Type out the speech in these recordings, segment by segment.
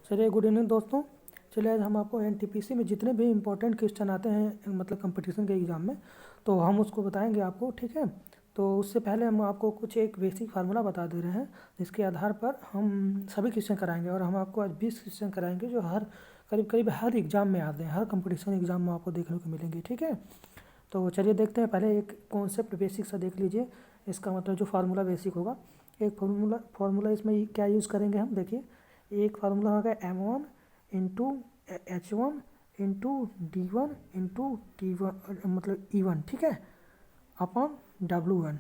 चलिए, good evening दोस्तों। चलिए, आज हम आपको एनटीपीसी में जितने भी इम्पोर्टेंट क्वेश्चन आते हैं मतलब कंपटीशन के एग्ज़ाम में, तो हम उसको बताएंगे आपको, ठीक है। तो उससे पहले हम आपको कुछ एक बेसिक फार्मूला बता दे रहे हैं, जिसके आधार पर हम सभी क्वेश्चन कराएंगे। और हम आपको आज 20 क्वेश्चन कराएंगे जो करीब करीब हर एग्ज़ाम में आते हैं, हर कंपटीशन एग्ज़ाम में आपको देखने को मिलेंगे, ठीक है। तो चलिए देखते हैं। पहले एक कॉन्सेप्ट बेसिक सा देख लीजिए। इसका मतलब जो फार्मूला बेसिक होगा, एक फार्मूला इसमें क्या यूज़ करेंगे हम, देखिए। एक फार्मूला होगा M1 into H1 into D1 into T1 मतलब E1, ठीक है, अपॉन W1।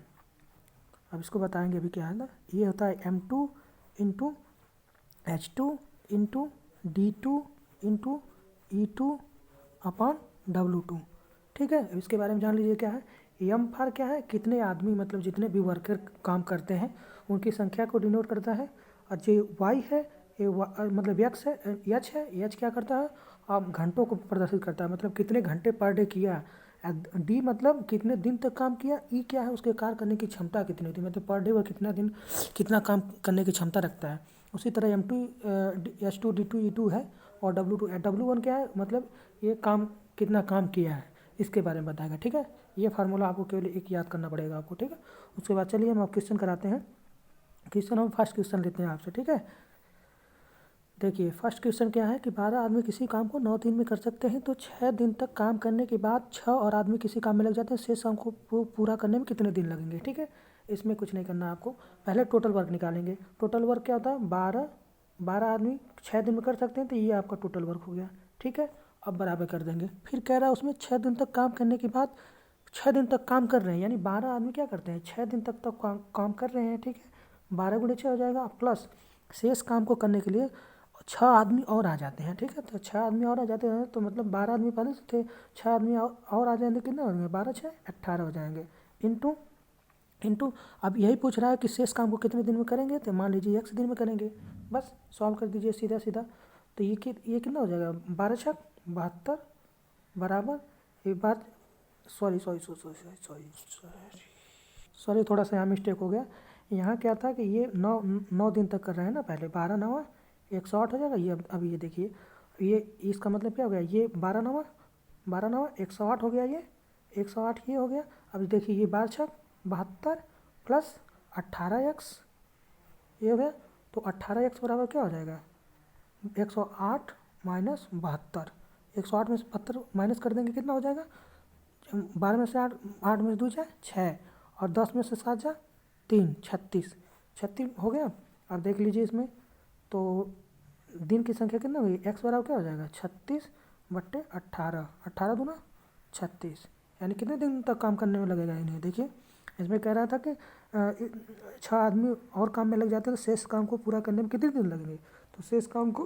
अब इसको बताएंगे अभी क्या है ना। ये होता है M2 into H2 into D2 into E2 upon W2, ठीक है। इसके बारे में जान लीजिए क्या है। एम फार क्या है, कितने आदमी मतलब जितने भी वर्कर काम करते हैं उनकी संख्या को डिनोट करता है। और जो वाई है ये मतलब एक्स है, एच है, एच क्या करता है, आप घंटों को प्रदर्शित करता है, मतलब कितने घंटे पर डे किया। डी मतलब कितने दिन तक काम किया। ई क्या है, उसके कार्य करने की क्षमता कितनी होती है, मतलब पर डे वो कितना दिन कितना काम करने की क्षमता रखता है। उसी तरह M2 H2 D2 E2 है। और W1 क्या है, मतलब ये काम कितना काम किया है, इसके बारे में बताएगा, ठीक है। ये फार्मूला आपको केवल एक याद करना पड़ेगा आपको, ठीक है। उसके बाद चलिए हम आप क्वेश्चन कराते हैं। क्वेश्चन हम फर्स्ट क्वेश्चन लेते हैं आपसे, ठीक है। देखिए फर्स्ट क्वेश्चन क्या है कि 12 आदमी किसी काम को 9 दिन में कर सकते हैं, तो 6 दिन तक काम करने के बाद 6 और आदमी किसी काम में लग जाते हैं, शेष काम को पूरा करने में कितने दिन लगेंगे, ठीक है। इसमें कुछ नहीं करना आपको, पहले टोटल वर्क निकालेंगे। टोटल वर्क क्या होता है, 12 आदमी 6 दिन में कर सकते हैं, तो ये आपका टोटल वर्क हो गया, ठीक है। अब बराबर कर देंगे। फिर कह रहा है उसमें 6 दिन तक काम करने के बाद 6 दिन तक काम कर रहे हैं, यानी 12 आदमी क्या करते हैं, 6 दिन तक काम कर रहे हैं, ठीक है। 12 गुणे 6 हो जाएगा, प्लस शेष काम को करने के लिए 6 आदमी और आ जाते हैं, ठीक है। तो 6 आदमी और आ जाते हैं, तो मतलब 12 आदमी पहले से थे, 6 आदमी और आ जाएंगे, कितने हो जाएंगे, 12 6 18 हो जाएंगे। इंटू इंटू अब यही पूछ रहा है कि शेष काम को कितने दिन में करेंगे, तो मान लीजिए 1 दिन में करेंगे। बस सॉल्व कर दीजिए सीधा सीधा। तो ये कितना हो जाएगा, 12 6 72 बराबर, एक बात, sorry sorry sorry sorry sorry sorry sorry थोड़ा सा यहाँ मिस्टेक हो गया। यहाँ क्या था कि ये 9 दिन तक कर रहे हैं ना, पहले 12 9 108 हो जाएगा। ये अब ये देखिए, ये इसका मतलब क्या हो गया, ये 12 9 108 हो गया, ये 108 ये हो गया। अब देखिए ये 12 6 72 प्लस 18x ये हो गया। तो 18x बराबर क्या हो जाएगा, 108 माइनस 72। 108 में से 72 माइनस कर देंगे, कितना हो जाएगा, 12 में से 8 में से 2 जाए 6 और 10 में से 7 जाए 3 36 हो गया। अब देख लीजिए इसमें, तो दिन की संख्या कितना हुई, एक्स बराबर क्या हो जाएगा 36 बट्टे 18, 18 दूना 36, यानी कितने दिन तक काम करने में लगेगा इन्हें। देखिए इसमें कह रहा था कि 6 आदमी और काम में लग जाते हैं, तो शेष काम को पूरा करने में कितने दिन लगेंगे। तो शेष काम को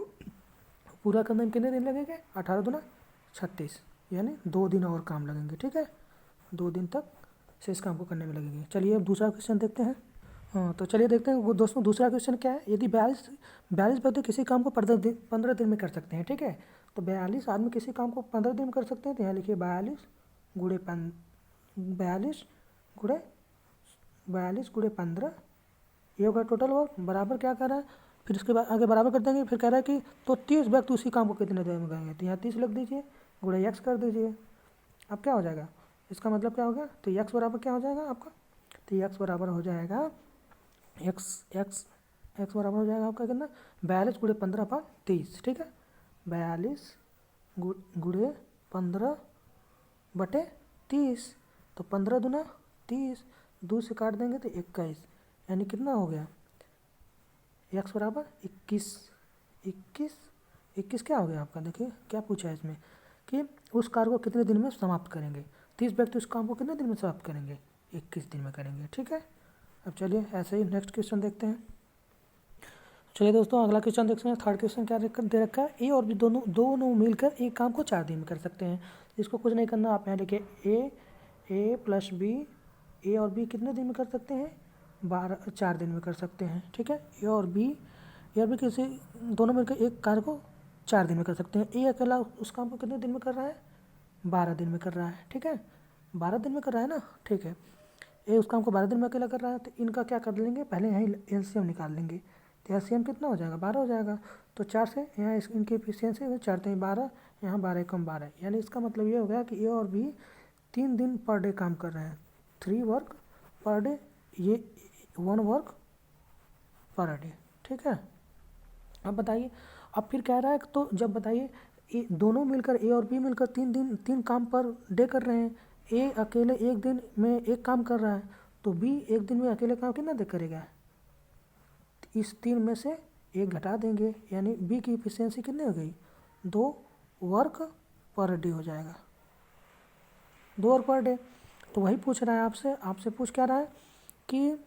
पूरा करने में कितने दिन लगेंगे, 18 दूना 36, यानी 2 दिन और काम लगेंगे, ठीक है। 2 दिन तक शेष काम को करने में लगेंगे। चलिए अब दूसरा क्वेश्चन देखते हैं। हाँ तो चलिए देखते हैं वो दोस्तों, दूसरा क्वेश्चन क्या है। यदि 42 व्यक्ति किसी काम को 15 दिन में कर सकते हैं, ठीक है। तो 42 आदमी किसी काम को 15 दिन में कर सकते हैं, तो यहाँ लिखिए 42 गुणे 15, ये होगा टोटल वर्क बराबर क्या कर रहा है। फिर उसके बाद आगे बराबर कर देंगे। फिर कह रहा है कि तो 30 व्यक्ति उसी काम को कितने देर में करेंगे, तो यहाँ 30 लिख दीजिए, गुणे एक्स कर दीजिए। अब क्या हो जाएगा, इसका मतलब क्या होगा, तो एक्स बराबर क्या हो जाएगा आपका, तो एक्स बराबर हो जाएगा एक्स बराबर हो जाएगा आपका कितना, 42 गुणे 15 पर 30, ठीक है। 42 गुणे 15 बटे 30, तो 15 दूना 30, 2 से काट देंगे तो 21, यानी कितना हो गया, एक्स बराबर 21 क्या हो गया आपका। देखिए क्या पूछा है इसमें कि उस कार्य को कितने दिन में समाप्त करेंगे। 30 व्यक्ति उस काम को कितने दिन में समाप्त करेंगे, 21 दिन में करेंगे, ठीक है। अब चलिए ऐसे ही नेक्स्ट क्वेश्चन देखते हैं। चलिए दोस्तों अगला क्वेश्चन देखते हैं। थर्ड क्वेश्चन क्या दे रखा है, ए और बी दोनों मिलकर एक काम को 4 दिन में कर सकते हैं। इसको कुछ नहीं करना, आप यहाँ लिखिए ए प्लस बी, ए और बी कितने दिन में कर सकते हैं, 4 दिन में कर सकते हैं, ठीक है। ए और बी किसी दोनों मिलकर एक कार्य को 4 दिन में कर सकते हैं। ए अकेला उस काम को कितने दिन में कर रहा है, 12 दिन में कर रहा है, ठीक है। 12 दिन में कर रहा है ना, ठीक है। ए उस काम को 12 दिन में अकेला कर रहा है, तो इनका क्या कर लेंगे, पहले यहीं एलसीएम निकाल लेंगे। तो तो एलसीएम कितना हो जाएगा, 12 हो जाएगा। तो 4 से यहाँ इनकी एफिशिएंसी 4 3 12, यहाँ 12 कम 12, यानी इसका मतलब ये हो गया कि ए और बी 3 दिन पर डे काम कर रहे हैं, 3 वर्क पर डे, ये 1 वर्क पर डे, ठीक है। अब बताइए, अब फिर कह रहा है तो जब बताइए दोनों मिलकर ए और बी मिलकर 3 काम पर डे कर रहे हैं, ए अकेले एक दिन में एक काम कर रहा है, तो बी एक दिन में अकेले काम कितना देर करेगा, इस 3 में से एक घटा देंगे, यानी बी की इफिशियंसी कितनी हो गई, 2 वर्क पर डे हो जाएगा, 2 वर्क पर डे। तो वही पूछ रहा है आपसे पूछ क्या रहा है कि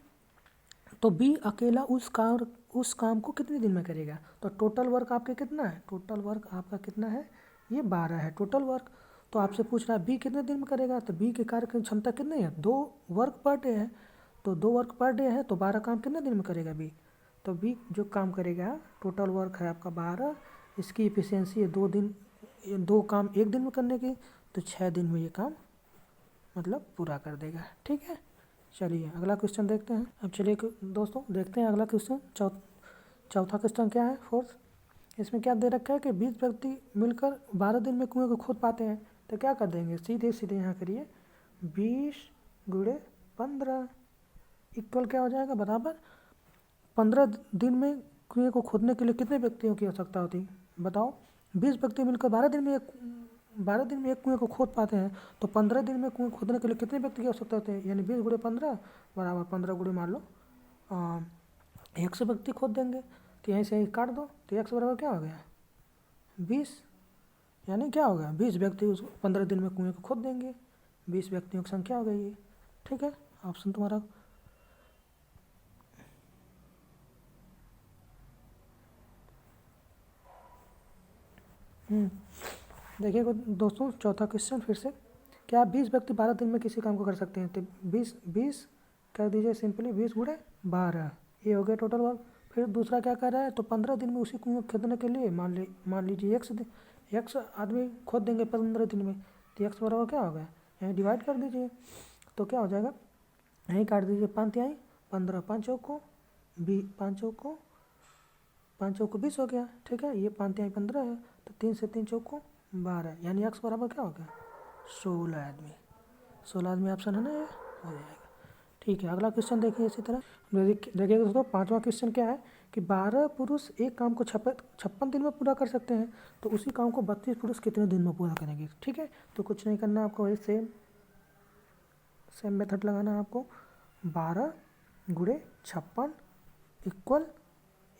तो बी अकेला उस काम को कितने दिन में करेगा। तो टोटल वर्क आपके कितना है, टोटल वर्क आपका कितना है, ये 12 है टोटल वर्क। तो आपसे पूछ रहा है बी कितने दिन में करेगा, तो बी की कार्य क्षमता कितनी है, 2 वर्क पर डे है। तो 2 वर्क पर डे है, तो 12 काम कितने दिन में करेगा बी। तो बी जो काम करेगा, टोटल वर्क है आपका 12, इसकी इफिशियंसी है 2 दिन, 2 काम एक दिन में करने की, तो 6 दिन में ये काम मतलब पूरा कर देगा, ठीक है। चलिए अगला क्वेश्चन देखते हैं। अब चलिए दोस्तों देखते हैं अगला क्वेश्चन, चौथा क्वेश्चन क्या है, फोर्थ। इसमें क्या दे रखा है कि 20 व्यक्ति मिलकर 12 दिन में कुएं को खोद पाते हैं, तो क्या कर देंगे, सीधे सीधे यहाँ करिए 20 × 15 इक्वल क्या हो जाएगा, बराबर 15 दिन में कुएं को खोदने के लिए कितने व्यक्तियों की आवश्यकता होती है, बताओ। 20 व्यक्ति मिलकर 12 दिन में एक कुएं को खोद पाते हैं, तो 15 दिन में कुएं खोदने के लिए कितने व्यक्ति की आवश्यकता होती है, यानी 20 × 15 बराबर 15 × मान लो 100 व्यक्ति खोद देंगे। तो यहीं से काट दो, तो 100 बराबर क्या हो गया 20, यानी क्या होगा 20 व्यक्ति उस 15 दिन में कुएं को खोद देंगे, 20 व्यक्तियों की संख्या हो गई ये, ठीक है। ऑप्शन तुम्हारा देखिए दोस्तों चौथा क्वेश्चन फिर से, क्या 20 व्यक्ति 12 दिन में किसी काम को कर सकते हैं, तो 20 कर दीजिए सिंपली 20 × 12, ये हो गया टोटल वर्क। फिर दूसरा क्या कर रहा है, तो 15 दिन में उसी कुएं को खोदने के लिए मान लीजिए 100 आदमी खोद देंगे 15 दिन में, तो 100 बराबर क्या होगा, यहीं डिवाइड कर दीजिए, तो क्या हो जाएगा, यहीं काट दीजिए 5 तिहाई 15, 5 चौको 20 हो गया, ठीक है। ये 5 तिहाई 15 है, तो 3 से 3 चौको 12, यानी 100 बराबर क्या होगा 16 आदमी ऑप्शन है ना, ये हो जाएगा, ठीक है। अगला क्वेश्चन देखिए इसी तरह, देखिए दोस्तों पांचवा क्वेश्चन क्या है कि 12 पुरुष एक काम को 56 दिन में पूरा कर सकते हैं, तो उसी काम को 32 पुरुष कितने दिन में पूरा करेंगे, ठीक है। तो कुछ नहीं करना आपको, वही सेम मेथड लगाना है आपको, 12 × 56 इक्वल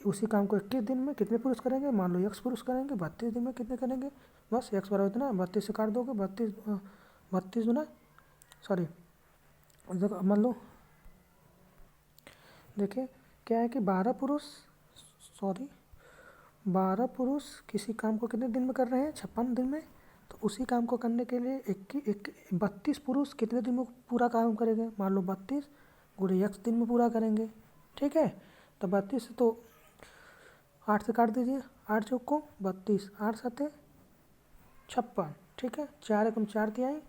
उसी काम को 21 दिन में कितने पुरुष करेंगे, मान लो 100 पुरुष करेंगे, 32 दिन में कितने करेंगे, बस 100 बराबर इतना, 32 से काट दोगे 32 गुना सॉरी मान लो, देखिए क्या है कि 12 पुरुष किसी काम को कितने दिन में कर रहे हैं 56 दिन में, तो उसी काम को करने के लिए 32 पुरुष कितने दिन में पूरा काम करेंगे, मान लो 32 × 1 दिन में पूरा करेंगे, ठीक है। तो 32 तो 8 से काट दीजिए, 8 चौको 32, 8 7 56, ठीक है। 4 × 4 तिहाई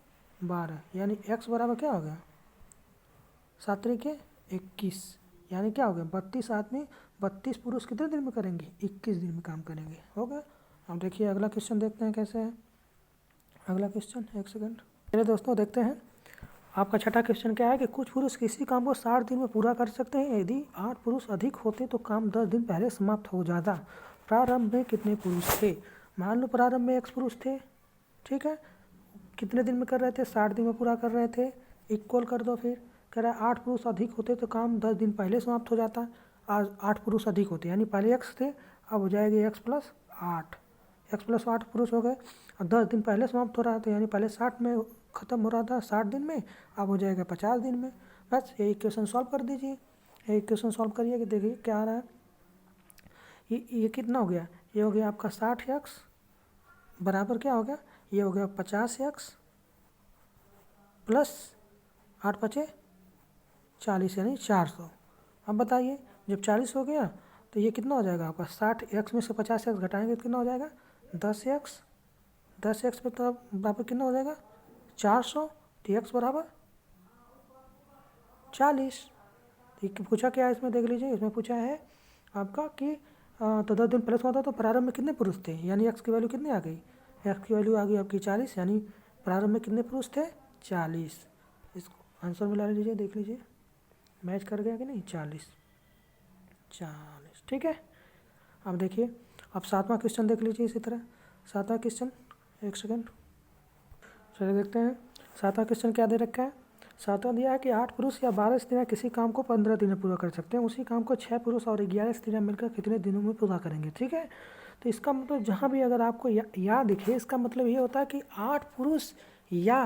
12, यानी x बराबर क्या हो गया 7 × 21, यानी क्या हो गया 32 आदमी 32 पुरुष कितने दिन में करेंगे 21 दिन में काम करेंगे, हो गया। अब देखिए अगला क्वेश्चन देखते हैं कैसे है, अगला क्वेश्चन एक सेकंड, चलिए दोस्तों देखते हैं। आपका छठा क्वेश्चन क्या है कि कुछ पुरुष किसी काम को 60 दिन में पूरा कर सकते हैं, यदि 8 पुरुष अधिक होते तो काम 10 दिन पहले समाप्त हो जाता। प्रारंभ में कितने पुरुष थे, मान लो प्रारंभ में 1 पुरुष थे, ठीक है। कितने दिन में कर रहे थे 60 दिन में पूरा कर रहे थे, इक्वल कर दो, फिर कह रहा है 8 पुरुष अधिक होते तो काम 10 दिन पहले समाप्त हो जाता। आज 8 पुरुष अधिक होते यानी पहले x थे, अब हो जाएगी x + 8, x + 8 पुरुष हो गए, और 10 दिन पहले समाप्त हो रहा था, यानी पहले 60 में ख़त्म हो रहा था 60 दिन में, अब हो जाएगा 50 दिन में। बस ये इक्वेशन सॉल्व कर दीजिए, ये इक्वेशन सॉल्व करिए कि देखिए क्या आ रहा है, ये कितना हो गया, ये हो गया आपका 60x बराबर क्या हो गया, ये हो गया 50x + 8 × 5 = 40, यानी 400। अब बताइए जब 40 हो गया तो ये कितना हो जाएगा आपका 60x में से 50x घटाएंगे तो कितना हो जाएगा 10x पे तो बराबर कितना हो जाएगा 400, तो x बराबर 40। तो पूछा क्या है इसमें देख लीजिए, इसमें पूछा है आपका कि तो 10 दिन प्लस हुआ था तो प्रारंभ में कितने पुरुष थे, यानी एक्स की वैल्यू कितनी आ गई, एक्स की वैल्यू आ गई आपकी 40, यानी प्रारंभ में कितने पुरुष थे 40। इसको आंसर मिला लीजिए, देख लीजिए मैच कर गया कि नहीं, 40। ठीक है। अब देखिए, अब 7वां क्वेश्चन देख लीजिए इसी तरह। 7वां क्वेश्चन, एक सेकेंड, चलिए देखते हैं 7वां क्वेश्चन क्या दे रखा है। 7वां दिया है कि 8 पुरुष या 12 स्त्रियां किसी काम को 15 दिन में पूरा कर सकते हैं, उसी काम को 6 पुरुष और 11 स्त्रियां मिलकर कितने दिनों में पूरा करेंगे। ठीक है, तो इसका मतलब जहाँ भी अगर आपको या दिखे, इसका मतलब ये होता है कि 8 पुरुष या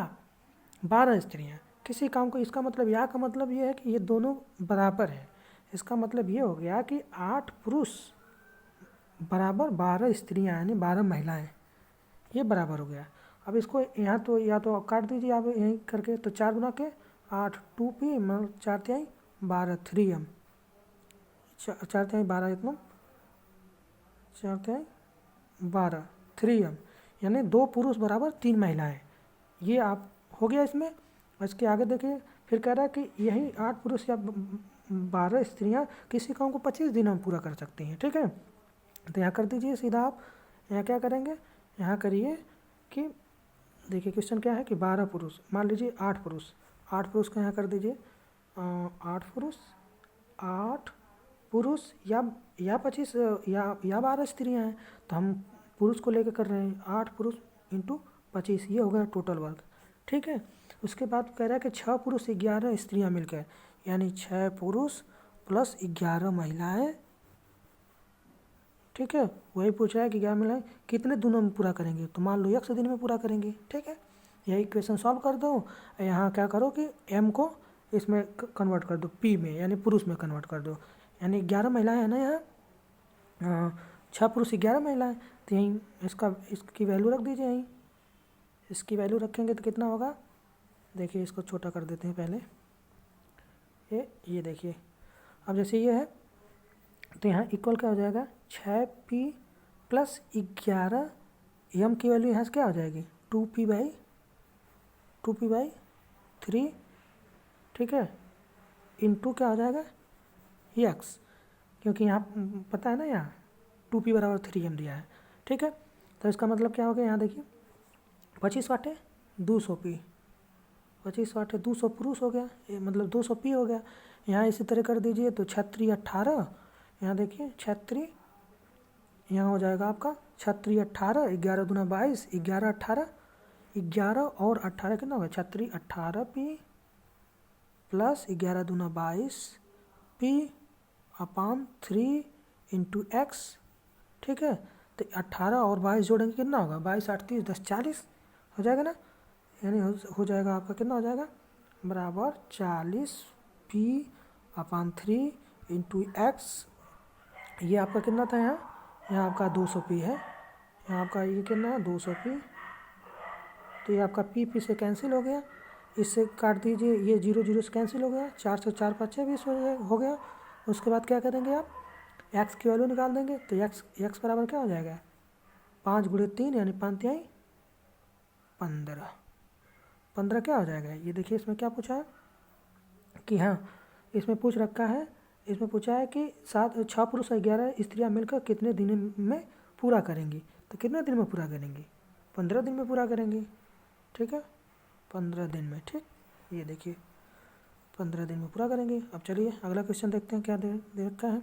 12 स्त्रियां किसी काम को, इसका मतलब या का मतलब ये है कि ये दोनों बराबर हैं। इसका मतलब ये हो गया कि 8 पुरुष बराबर 12 स्त्रियां यानी 12 महिलाएं, ये बराबर हो गया। अब इसको यहाँ तो या तो काट दीजिए आप यहीं करके, तो 4 गुना के 8 2p मतलब 4 तिहाई 12 3m, 4 तिहाई 12 1 4 तिहाई 12 3m, यानी 2 पुरुष बराबर 3 महिलाएं, ये आप हो गया इसमें। इसके आगे देखिए फिर कह रहा है कि यही 8 पुरुष या 12 स्त्रियां किसी काम को 25 दिनों में पूरा कर सकती हैं। ठीक है, तो यहाँ कर दीजिए सीधा आप, यहाँ क्या करेंगे, यहाँ करिए कि देखिए क्वेश्चन क्या है कि 12 पुरुष, मान लीजिए 8 पुरुष, 8 पुरुष का यहाँ कर दीजिए 8 पुरुष, 8 पुरुष या 25 या 12 स्त्रियाँ हैं, तो हम पुरुष को लेकर कर रहे हैं 8 पुरुष इंटू 25, ये हो गया टोटल वर्क। ठीक है, उसके बाद कह रहा है कि 6 पुरुष 11 स्त्रियाँ मिलकर, यानी 6 पुरुष प्लस 11 महिलाएं। ठीक है, वही पूछ रहा है कि 11 महिलाएं कितने दिनों में पूरा करेंगे, तो मान लो 100 दिन में पूरा करेंगे। ठीक है, यही इक्वेशन सॉल्व कर दो, यहाँ क्या करो कि m को इसमें कन्वर्ट कर दो p में, यानी पुरुष में कन्वर्ट कर दो, यानी 11 महिलाएं हैं ना यहाँ, 6 पुरुष 11 महिलाएं, तो यहीं इसकी वैल्यू रख दीजिए, यहीं इसकी वैल्यू रखेंगे तो कितना होगा, देखिए इसको छोटा कर देते हैं पहले, ये देखिए, अब जैसे ये है तो यहाँ इक्वल क्या हो जाएगा 6p प्लस 11, m की वैल्यू यहाँ से क्या हो जाएगी 2p बाई 3। ठीक है, इंटू क्या हो जाएगा x, क्योंकि यहाँ पता है ना यहाँ 2p बराबर 3m दिया है। ठीक है, तो इसका मतलब क्या हो गया, यहाँ देखिए 25 वाटे 200p, 25 वाटे 200 पुरुष हो गया, ये मतलब 200p हो गया। यहाँ इसी तरह कर दीजिए तो 6 18, यहाँ देखिए 6, यहाँ हो जाएगा आपका 6 18, 11 दूना 22, 11 18, 11 और 18 कितना होगा 6 18p प्लस 11 दूना 22p अपान 3 इंटू एक्स। ठीक है, तो 18 और 22 जोड़ेंगे कितना होगा 22 8 30 10 40 हो जाएगा ना, यानी हो जाएगा आपका कितना हो जाएगा बराबर 40p अपान 3 इंटू एक्स। ये आपका कितना था यहाँ आपका 200p है, यहाँ आपका ये कितना है 200p, तो ये आपका p से कैंसिल हो गया, इससे काट दीजिए, ये 0 0 से कैंसिल हो गया, 4 से 4 5 20 हो गया। उसके बाद क्या करेंगे आप x की वैल्यू निकाल देंगे, तो x बराबर क्या हो जाएगा 5 गुणे 3 यानी 5 तिहाई 15, 15 क्या हो जाएगा। ये देखिए इसमें क्या पूछा है कि हाँ इसमें पूछ रखा है, इसमें पूछा है कि 6 पुरुष और 11 स्त्रियां मिलकर कितने दिन में पूरा करेंगी, तो कितने दिन में पूरा करेंगी 15 दिन में पूरा करेंगी। ठीक है, 15 दिन में। ठीक, ये देखिए 15 दिन में पूरा करेंगे। अब चलिए अगला क्वेश्चन देखते हैं क्या दे रखा है।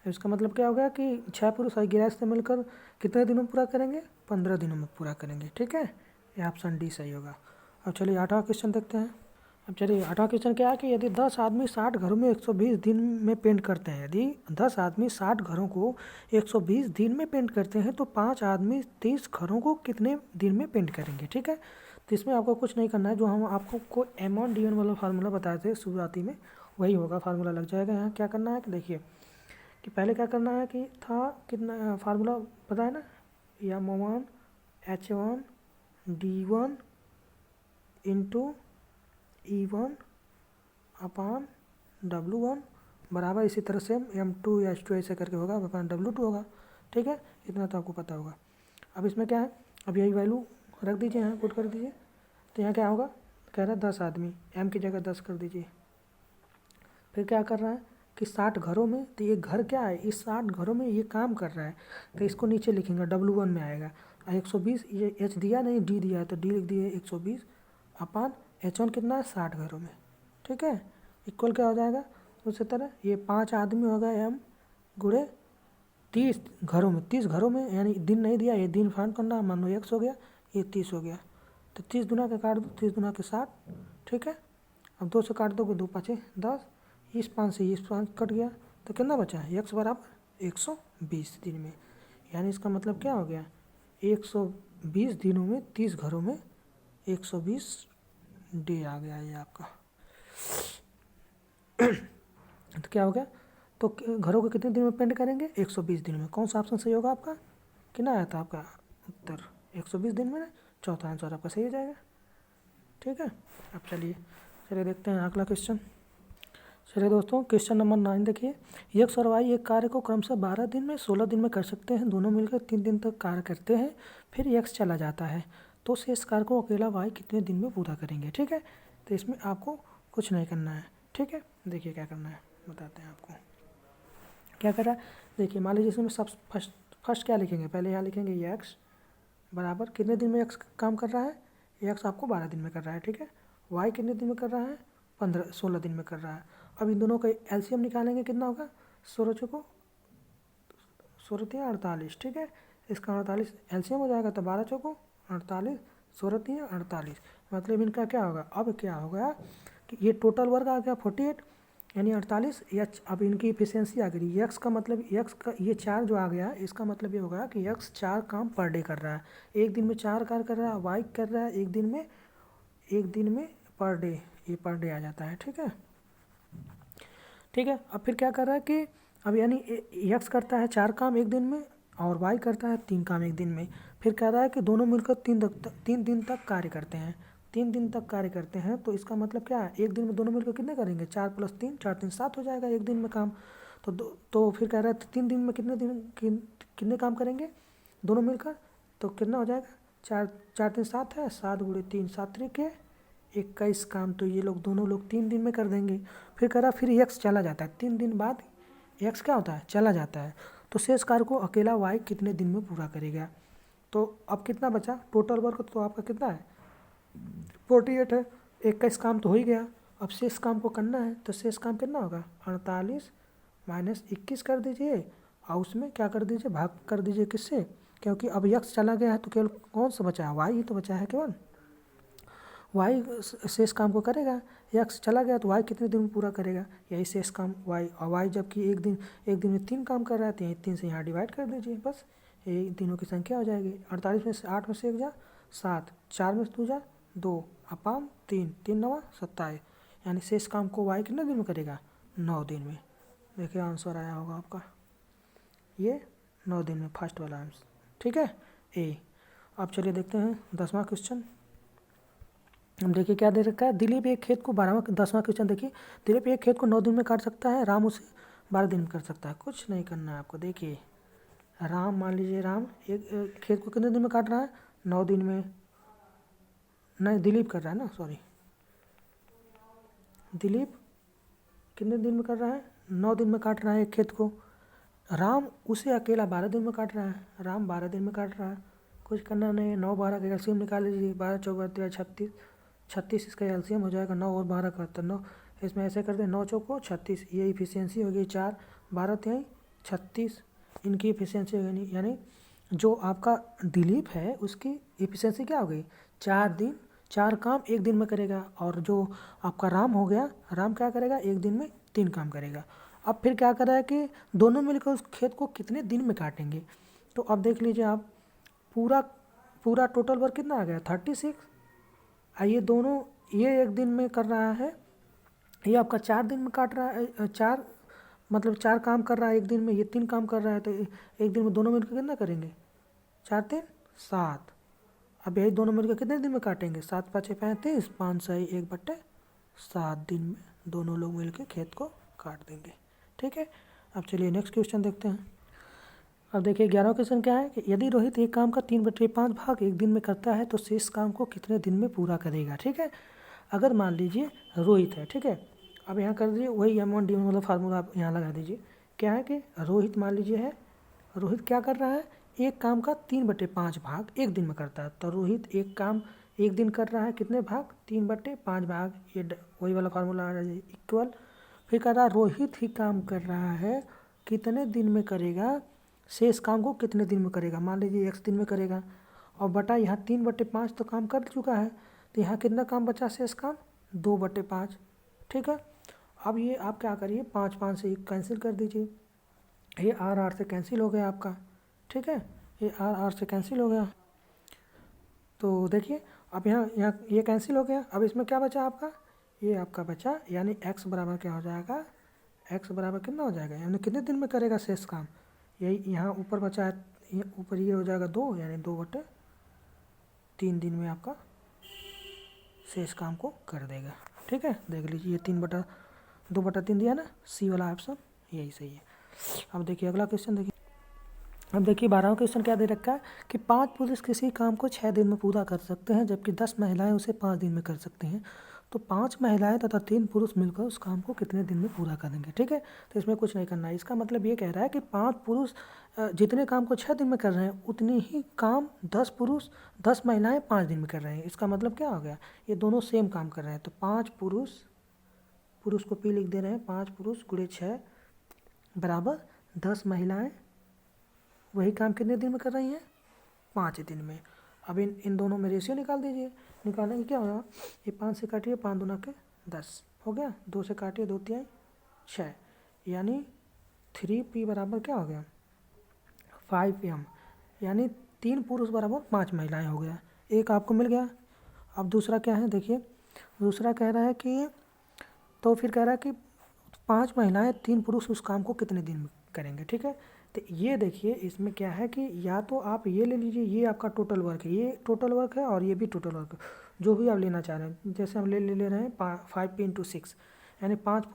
इसका मतलब क्या हो गया कि 6 पुरुष और 11 से मिलकर कितने दिनों में पूरा करेंगे 15 दिनों में पूरा करेंगे। ठीक है, ये ऑप्शन डी सही होगा। अब चलिए 8वां क्वेश्चन देखते हैं। अब चलिए 8वां क्वेश्चन क्या है कि यदि 10 आदमी 60 घरों में 120 दिन में पेंट करते हैं, यदि 10 आदमी 60 घरों को 120 दिन में पेंट करते हैं तो 5 आदमी 30 घरों को कितने दिन में पेंट करेंगे। ठीक है, तो इसमें आपको कुछ नहीं करना है, जो हम आपको को M1 D1 वाला फार्मूला बताए थे शुरुआती में वही होगा, फार्मूला लग जाएगा। यहाँ क्या करना है कि देखिए कि पहले क्या करना है कि था कितना फार्मूला पता है ना, M1 H1 D1 into E1 अपान W1 बराबर इसी तरह से M2 या H2 ऐसे करके होगा अपान W2 होगा। ठीक है, इतना तो आपको पता होगा। अब इसमें क्या है, अब यही वैल्यू रख दीजिए, यहाँ पुट कर दीजिए, तो यहाँ क्या होगा कह रहा है 10 आदमी, M की जगह 10 कर दीजिए। फिर क्या कर रहा है कि 60 घरों में, तो ये घर क्या है, इस 60 घरों में ये काम कर रहा है, तो इसको नीचे लिखेंगे W1 में आएगा। 120 ये H दिया नहीं, D दिया है, तो D लिख दिए 120 अपान H1 कितना है 60 घरों में, ठीक है। इक्वल क्या हो जाएगा, उसी तरह ये 5 आदमी हो गए M गुणे 30 घरों में, 30 घरों में यानी दिन नहीं दिया, ये दिन फाइंड करना, मान लो X हो गया, ये 30 हो गया, तो 30 दुना के काट दो, 30 दुना के 60, ठीक है। अब 2 से काट दोगे, 2 5 10, इस 5 से इस 5 कट गया, तो कितना बचा है X बराबर 120 दिन में, यानी इसका मतलब क्या हो गया, 120 दिनों में 30 घरों में 120 डे आ गया ये आपका। तो क्या हो गया, तो घरों को कितने दिन में पेंट करेंगे 120 दिन में। कौन सा ऑप्शन सही होगा आपका, कितना आया था आपका उत्तर 120 दिन में ना, चौथा आंसर आपका सही हो जाएगा, ठीक है। अब चलिए देखते हैं अगला क्वेश्चन। चलिए दोस्तों, क्वेश्चन नंबर 9 देखिए, X और Y एक कार्य को क्रमशः 12 दिन में 16 दिन में कर सकते हैं, दोनों मिलकर 3 दिन तक कार्य करते हैं, फिर X चला जाता है, तो शेष कार्य को अकेला Y कितने दिन में पूरा करेंगे, ठीक है। तो इसमें आपको कुछ नहीं करना है, ठीक है। देखिए क्या करना है, बताते हैं आपको क्या कर रहा है। देखिए मान लीजिए इसमें सब फर्स्ट क्या लिखेंगे, पहले यहाँ लिखेंगे X बराबर कितने दिन में X काम कर रहा है, X आपको 12 दिन में कर रहा है, ठीक है। Y कितने दिन में कर रहा है, 16 दिन में कर रहा है। अब इन दोनों का एलसीएम निकालेंगे, कितना होगा 16 चौको 48, ठीक है। इसका 48 एलसीएम हो जाएगा, तो 12 चौको 48, 16 48, मतलब इनका क्या होगा, अब क्या होगा कि ये टोटल वर्क आ गया 48 यानी 48 H। अब इनकी इफिशियंसी आ गई, X का मतलब X का ये 4 जो आ गया, इसका मतलब ये होगा कि X 4 काम पर डे कर रहा है, एक दिन में 4 कार्य कर रहा है, Y कर रहा है एक दिन में पर डे, ये पर डे आ जाता है, ठीक है। ठीक है, अब फिर क्या कर रहा है कि अब यानी X करता है 4 काम एक दिन में और Y करता है 3 काम एक दिन में, फिर कह रहा है कि दोनों मिलकर 3 दिन तक कार्य करते हैं, 3 दिन तक कार्य करते हैं, तो इसका मतलब क्या है, एक दिन में दोनों मिलकर कितने करेंगे, 4 + 3 4 3 7 हो जाएगा एक दिन में काम। तो फिर कह रहा है 3 दिन में कितने काम करेंगे दोनों मिलकर, तो कितना हो जाएगा, 4 3 7 है, 7 × 3 7 × 21 काम, तो ये लोग दोनों लोग 3 दिन में कर देंगे। फिर कह रहा फिर X चला जाता है, 3 दिन बाद X क्या होता है, चला जाता है, तो शेष कार्य को अकेला Y कितने दिन में पूरा करेगा। तो अब कितना बचा टोटल वर्क, तो आपका कितना है 48 है, 21 काम तो हो ही गया, अब शेष काम को करना है, तो शेष काम कितना होगा 48 - 21 कर दीजिए, और उसमें क्या कर दीजिए, भाग कर दीजिए किससे, क्योंकि अब X चला गया है, तो केवल कौन सा बचा है, Y ही तो बचा है केवल, Y शेष काम को करेगा, X चला गया तो Y कितने दिन में पूरा करेगा, यही शेष काम Y, और Y जबकि एक दिन में 3 काम कर रहा है, तो यही 3 से यहाँ डिवाइड कर दीजिए, बस यही दिनों की संख्या हो जाएगी। 48 में से 8 में से 1 जा 7, 4 में से 2 जा 2 अपान 3 3 9 27, यानी शेष काम को Y कितने दिन में करेगा 9 दिन में। देखिए आंसर आया होगा आपका ये 9 दिन में, फर्स्ट वाला आंसर, ठीक है ए। अब चलिए देखते हैं 10वां क्वेश्चन। देखिए क्या दे रखा है, दिलीप एक खेत को 10वां क्वेश्चन देखिए, दिलीप एक खेत को 9 दिन में काट सकता है, राम उसे 12 दिन में कर सकता है। कुछ नहीं करना है आपको, देखिए राम, मान लीजिए राम एक खेत को कितने दिन में काट रहा है 9 दिन में, नहीं दिलीप कर रहा है ना, सॉरी दिलीप कितने दिन में कर रहा है 9 दिन में काट रहा है एक खेत को, राम उसे अकेला 12 दिन में काट रहा है, राम 12 दिन में काट रहा है। कुछ करना नहीं, 9 12 का एलसीएम निकाल लीजिए, 12 चौका 36 इसका एलसीएम हो जाएगा, 9 और 12 का, तो 9 इसमें ऐसे कर दें, 9 चौको 36, ये इफिशियंसी हो गई 4 12 3 36, इनकी इफिशियंसी हो गई, यानी जो आपका दिलीप है उसकी इफिशियंसी क्या हो गई 4 काम एक दिन में करेगा, और जो आपका राम हो गया, राम क्या करेगा एक दिन में 3 काम करेगा। अब फिर क्या कर रहा है कि दोनों मिलकर उस खेत को कितने दिन में काटेंगे, तो अब देख लीजिए आप पूरा टोटल वर्क कितना आ गया 36, ये दोनों ये एक दिन में कर रहा है, ये आपका 4 दिन में काट रहा है, 4 काम कर रहा है एक दिन में, ये 3 काम कर रहा है, तो एक दिन में दोनों मिलकर कितना करेंगे 4 3 7, अब यही दोनों मिलकर कितने दिन में काटेंगे 7 5 35, 5 6 1/7 दिन में दोनों लोग मिलकर खेत को काट देंगे, ठीक है। अब चलिए नेक्स्ट क्वेश्चन देखते हैं। अब देखिए 11वां क्वेश्चन क्या है कि यदि रोहित एक काम का 3/5 भाग एक दिन में करता है, तो शेष काम को कितने दिन में पूरा करेगा, ठीक है। अगर मान लीजिए रोहित है, ठीक है, अब यहाँ कर दीजिए वही M1D1 वाला फार्मूला आप यहाँ लगा दीजिए। क्या है कि रोहित मान लीजिए है, रोहित क्या कर रहा है, एक काम का 3/5 भाग एक दिन में करता है। तो रोहित एक काम एक दिन कर रहा है, कितने भाग, 3/5 भाग, ये वही वाला फार्मूला आ जाए इक्वल। फिर कह रहा है रोहित ही काम कर रहा है, कितने दिन में करेगा, शेष काम को कितने दिन में करेगा, मान लीजिए x दिन में करेगा, और बटा यहाँ 3/5 तो काम कर चुका है, तो यहाँ कितना काम बचा शेष काम, 2/5। ठीक है, अब ये आप क्या करिए, 5 से कैंसिल कर दीजिए, ये R से कैंसिल हो गया आपका। ठीक है, ये R से कैंसिल हो गया। तो देखिए अब यहाँ ये कैंसिल हो गया। अब इसमें क्या बचा आपका, ये आपका बचा, यानी x बराबर क्या हो जाएगा, x बराबर कितना हो जाएगा, यानी कितने दिन में करेगा शेष काम, यही यहाँ ऊपर बचा है, ये ऊपर ये हो जाएगा 2, यानी 2/3 दिन में आपका शेष काम को कर देगा। ठीक है, देख लीजिए ये 2/3 दिया ना, सी वाला ऑप्शन यही सही है। अब देखिए अगला क्वेश्चन देखिए। अब देखिए 12वां क्वेश्चन क्या दे रखा है कि 5 पुरुष किसी काम को 6 दिन में पूरा कर सकते हैं, जबकि 10 महिलाएं उसे 5 दिन में कर सकती हैं। तो 5 महिलाएं तथा 3 पुरुष मिलकर उस काम को कितने दिन में पूरा करेंगे। ठीक है, तो इसमें कुछ नहीं करना है। इसका मतलब ये कह रहा है कि 5 पुरुष जितने काम को 6 दिन में कर रहे हैं, उतनी ही काम 10 पुरुष 10 महिलाएं 5 दिन में कर रहे हैं। इसका मतलब क्या हो गया, ये दोनों सेम काम कर रहे हैं। तो 5 पुरुष को P लिख दे रहे हैं, 5 पुरुष गुणे 6 बराबर 10 महिलाएं वही काम कितने दिन में कर रही हैं, 5 दिन में। अब इन दोनों में रेशियो निकाल दीजिए। निकालेंगे क्या होगा, ये 5 से काटिए, 5 दूना के 10 हो गया, 2 से काटिए 2 तिहाई 6, यानी 3P बराबर क्या हो गया, 5M, यानी 3 पुरुष बराबर 5 महिलाएं हो गया। एक आपको मिल गया। अब दूसरा क्या है देखिए, दूसरा कह रहा है कि, तो फिर कह रहा है कि 5 महिलाएं 3 पुरुष उस काम को कितने दिन में करेंगे। ठीक है, तो ये देखिए इसमें क्या है कि या तो आप ये ले लीजिए, ये आपका टोटल वर्क है, ये टोटल वर्क है और ये भी टोटल वर्क है, जो भी आप लेना चाह रहे हैं। जैसे हम ले रहे हैं 5P × 6, यानी 5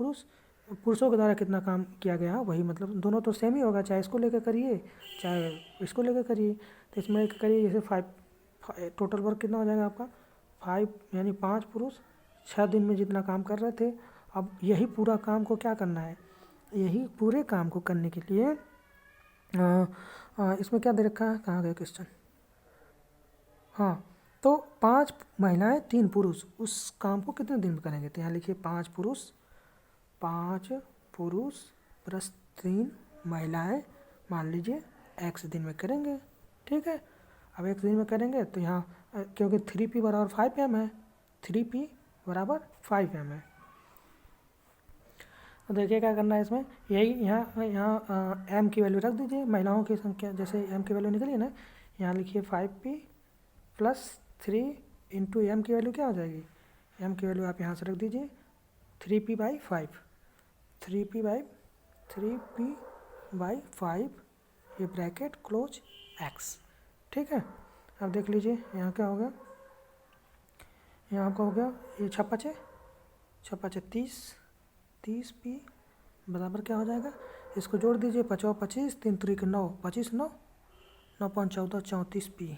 पुरुषों के द्वारा कितना काम किया गया, वही मतलब दोनों तो सेम ही होगा, चाहे इसको लेकर करिए चाहे इसको लेकर करिए। तो इसमें करिए जैसे 5 टोटल वर्क कितना हो जाएगा आपका 5, यानी 5 पुरुष 6 दिन में जितना काम कर रहे थे। अब यही पूरा काम को क्या करना है, यही पूरे काम को करने के लिए इसमें क्या दे रखा है, कहाँ गया क्वेश्चन, हाँ, तो 5 महिलाएं 3 पुरुष उस काम को कितने दिन में करेंगे। तो यहाँ लिखिए 5 पुरुष प्लस 3 महिलाएं मान लीजिए x दिन में करेंगे। ठीक है, अब x दिन में करेंगे तो यहाँ क्योंकि 3P बराबर 5M है, 3P बराबर 5M है। तो देखिए क्या करना है इसमें, यही यहाँ m की वैल्यू रख दीजिए, महिलाओं की संख्या जैसे m की वैल्यू निकली है ना, यहाँ लिखिए 5P + 3 × m की वैल्यू क्या हो जाएगी, m की वैल्यू आप यहाँ से रख दीजिए 3P/5, 3P/5 ये ब्रैकेट क्लोज x। ठीक है, अब देख लीजिए यहाँ क्या हो गया, यहाँ आपका हो गया ये 6×5 = 30P बराबर क्या हो जाएगा, इसको जोड़ दीजिए 5 और 25, 3 3 के 9, 25 9 9 5 14 34P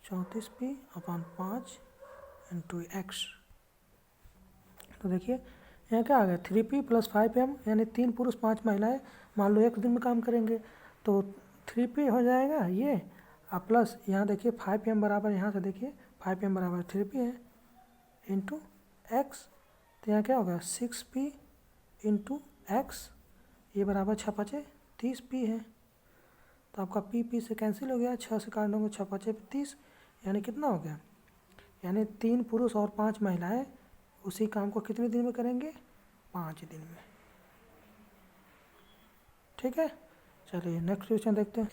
34P/5 × x। तो देखिए यहाँ क्या आ गया 3P + 5M, यानी 3 पुरुष 5 महिलाएं मान लो 1 दिन में काम करेंगे, तो 3P हो जाएगा ये, और प्लस यहाँ देखिए 5M बराबर, यहाँ से देखिए 5M बराबर 3P है × x। तो यहाँ क्या होगा 6P × x, ये बराबर 6×5 30P है। तो आपका P से कैंसिल हो गया, 6 से काट दोगे 6×5 30, यानी कितना हो गया, यानी 3 पुरुष और 5 महिलाएं उसी काम को कितने दिन में करेंगे, 5 दिन में। ठीक है, चलिए नेक्स्ट क्वेश्चन देखते हैं।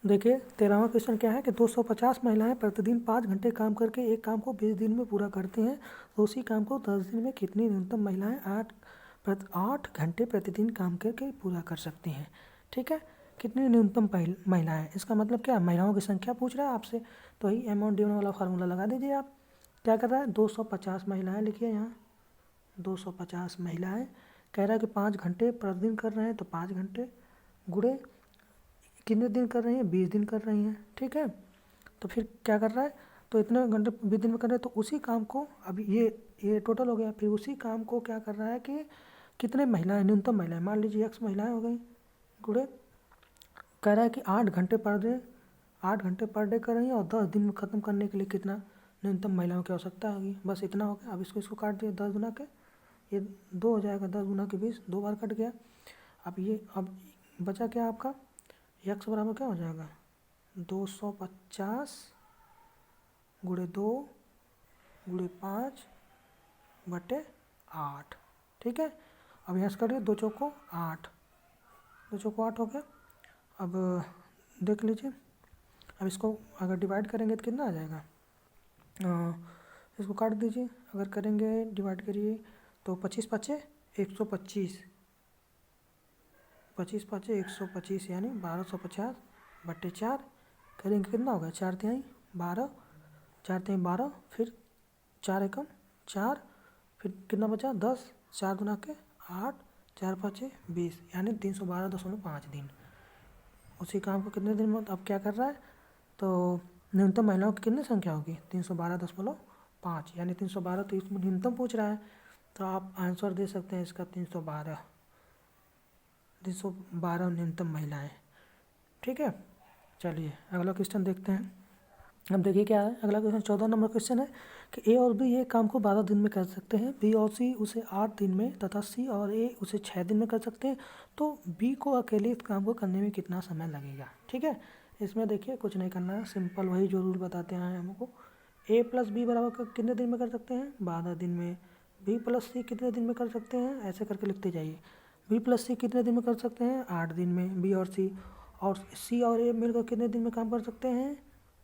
देखिए 13वां क्वेश्चन क्या है कि 250 महिलाएं प्रतिदिन 5 घंटे काम करके एक काम को 20 दिन में पूरा करती हैं, तो उसी काम को 10 दिन में कितनी न्यूनतम महिलाएं 8 घंटे प्रतिदिन काम करके पूरा कर सकती हैं। ठीक है, कितनी न्यूनतम महिलाएं, इसका मतलब क्या, महिलाओं की संख्या पूछ रहा है आपसे, तो वही M1D1 वाला फार्मूला लगा दीजिए। आप क्या कर रहा है 250 महिलाएं लिखिए, यहाँ 250 महिलाएं कह रहा है कि 5 घंटे प्रतिदिन कर रहे हैं, तो 5 घंटे गुणे कितने दिन कर रही हैं, 20 दिन कर रही हैं। ठीक है, तो फिर क्या कर रहा है तो इतने घंटे 20 दिन में कर रहे हैं, तो उसी काम को अभी ये टोटल हो गया। फिर उसी काम को क्या कर रहा है कि कितने महिलाएं, न्यूनतम महिलाएं, मान लीजिए x महिलाएं हो गई, गुणे कह रहा है कि 8 घंटे पर डे, 8 घंटे पर डे कर रही हैं और 10 दिन में ख़त्म करने के लिए कितना न्यूनतम महिलाओं की आवश्यकता होगी। बस इतना हो गया। अब इसको काट दिया 10 गुना के, ये 2 हो जाएगा, 10 गुना के 20, 2 बार कट गया। अब बचा क्या आपका, x बराबर क्या हो जाएगा, 250 गुणे 2 गुणे 5 बटे 8। ठीक है, अब यहाँ से करिए, 2 चौको 8, 2 चौको 8 हो गया। अब देख लीजिए, अब इसको अगर डिवाइड करेंगे तो कितना आ जाएगा, इसको काट दीजिए। अगर करेंगे डिवाइड करिए तो 25 पचे 125, 25 पचे 125 यानी 1250 बटे 4 करेंगे कितना होगा, 4 तिहाई 12, 4 तिहाई 12, फिर 4 एकम 4, फिर कितना बचा 10, 4 गुना के 8, 4 पचे 20 यानी 312.5 दिन। उसी काम को कितने दिन में, अब क्या कर रहा है, तो न्यूनतम महिलाओं की कितनी संख्या होगी, 312.5 यानी 312, तो इसमें न्यूनतम पूछ रहा है, तो आप आंसर दे सकते हैं इसका 312 न्यूनतम महिलाएं। ठीक है, चलिए अगला क्वेश्चन देखते हैं। अब देखिए क्या है अगला क्वेश्चन, 14 नंबर क्वेश्चन है कि ए और बी ये काम को 12 दिन में कर सकते हैं, बी और सी उसे 8 दिन में तथा सी और ए उसे 6 दिन में कर सकते हैं, तो बी को अकेले इस काम को करने में कितना समय लगेगा। ठीक है, इसमें देखिए कुछ नहीं करना है, सिंपल वही जो रूल बताते हैं हमको। ए प्लस बी बराबर कितने दिन में कर सकते हैं, 12 दिन में। बी प्लस सी कितने दिन में कर सकते हैं, ऐसे करके लिखते जाइए। बी प्लस सी कितने दिन में कर सकते हैं, 8 दिन में, बी और सी और ए मिलकर कितने दिन में काम कर सकते हैं,